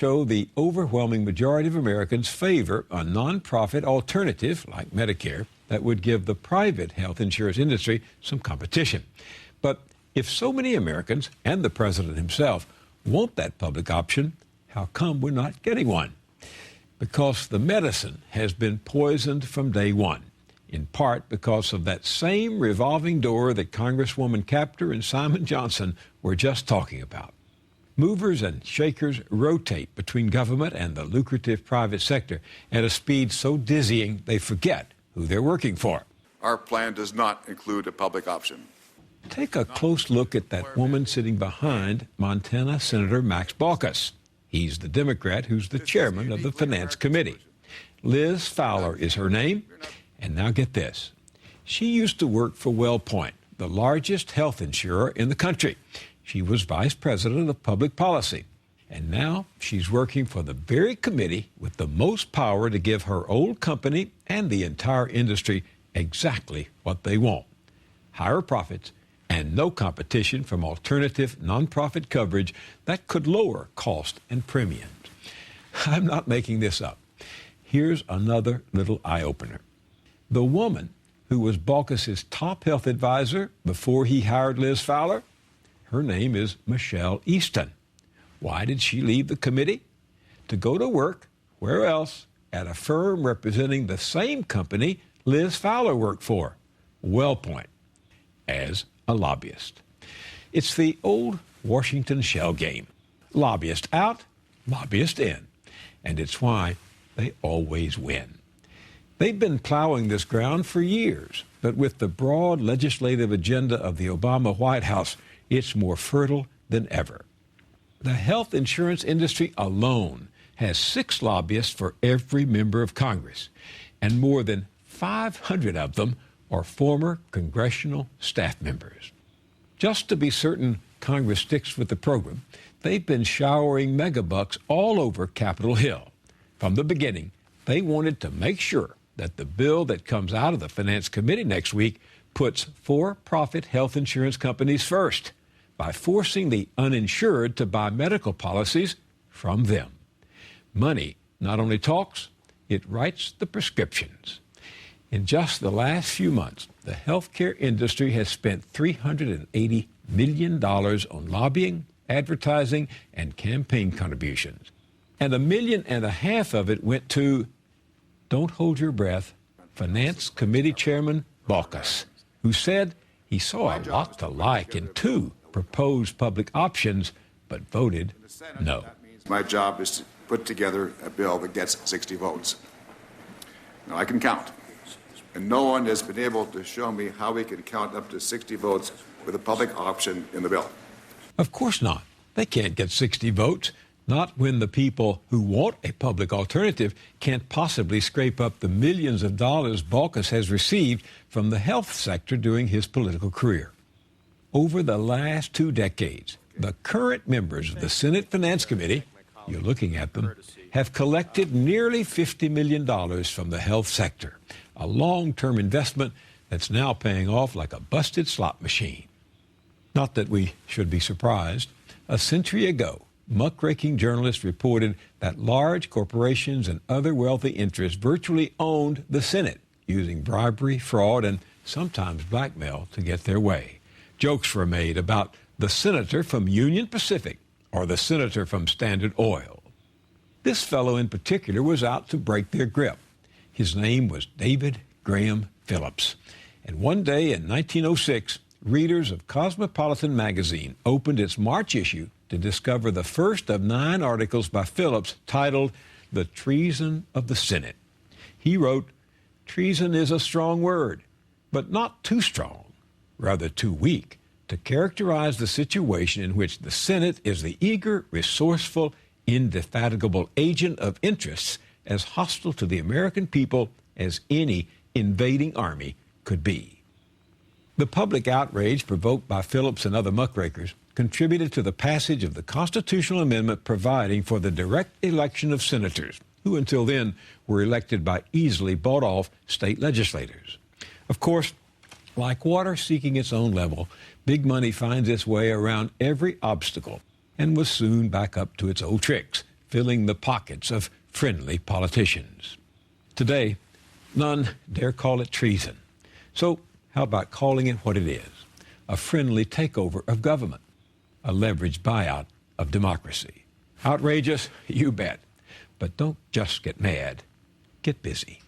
show the overwhelming majority of Americans favor a nonprofit alternative, like Medicare, that would give the private health insurance industry some competition. But if so many Americans, and the president himself, want that public option, how come we're not getting one? Because the medicine has been poisoned from day one, in part because of that same revolving door that Congresswoman Capter and Simon Johnson were just talking about. Movers and shakers rotate between government and the lucrative private sector at a speed so dizzying they forget who they're working for. Our plan does not include a public option. Take a close look at that woman sitting behind Montana Senator Max Baucus. He's the Democrat who's the chairman of the Finance Committee. Liz Fowler is her name. And now get this. She used to work for WellPoint, the largest health insurer in the country. She was vice president of public policy. And now she's working for the very committee with the most power to give her old company and the entire industry exactly what they want: higher profits and no competition from alternative nonprofit coverage that could lower cost and premiums. I'm not making this up. Here's another little eye-opener. The woman who was Baucus's top health advisor before he hired Liz Fowler, her name is Michelle Easton. Why did she leave the committee? To go to work, where else? At a firm representing the same company Liz Fowler worked for, WellPoint, as a lobbyist. It's the old Washington shell game. Lobbyist out, lobbyist in. And it's why they always win. They've been plowing this ground for years, but with the broad legislative agenda of the Obama White House, it's more fertile than ever. The health insurance industry alone has 6 lobbyists for every member of Congress, and more than 500 of them are former congressional staff members. Just to be certain Congress sticks with the program, they've been showering megabucks all over Capitol Hill. From the beginning, they wanted to make sure that the bill that comes out of the Finance Committee next week puts for-profit health insurance companies first by forcing the uninsured to buy medical policies from them. Money not only talks, it writes the prescriptions. In just the last few months, the healthcare industry has spent $380 million on lobbying, advertising, and campaign contributions. And $1.5 million of it went to, don't hold your breath, Finance Committee Chairman Baucus, who said he saw a lot to like in 2 proposed public options, but voted no. My job is to put together a bill that gets 60 votes. Now, I can count, and no one has been able to show me how we can count up to 60 votes with a public option in the bill. Of course not. They can't get 60 votes. Not when the people who want a public alternative can't possibly scrape up the millions of dollars Baucus has received from the health sector during his political career. Over the last 2 decades, the current members of the Senate Finance Committee, you're looking at them, have collected nearly $50 million from the health sector, a long-term investment that's now paying off like a busted slot machine. Not that we should be surprised. A century ago, muckraking journalists reported that large corporations and other wealthy interests virtually owned the Senate, using bribery, fraud, and sometimes blackmail to get their way. Jokes were made about the senator from Union Pacific or the senator from Standard Oil. This fellow in particular was out to break their grip. His name was David Graham Phillips. And one day in 1906, readers of Cosmopolitan magazine opened its March issue to discover the first of 9 articles by Phillips titled The Treason of the Senate. He wrote, "Treason is a strong word, but not too strong, rather too weak, to characterize the situation in which the Senate is the eager, resourceful, indefatigable agent of interests as hostile to the American people as any invading army could be." The public outrage provoked by Phillips and other muckrakers contributed to the passage of the constitutional amendment providing for the direct election of senators, who until then were elected by easily bought-off state legislators. Of course, like water seeking its own level, big money finds its way around every obstacle and was soon back up to its old tricks, filling the pockets of friendly politicians. Today, none dare call it treason. So how about calling it what it is? A friendly takeover of government, a leveraged buyout of democracy. Outrageous? You bet. But don't just get mad. Get busy.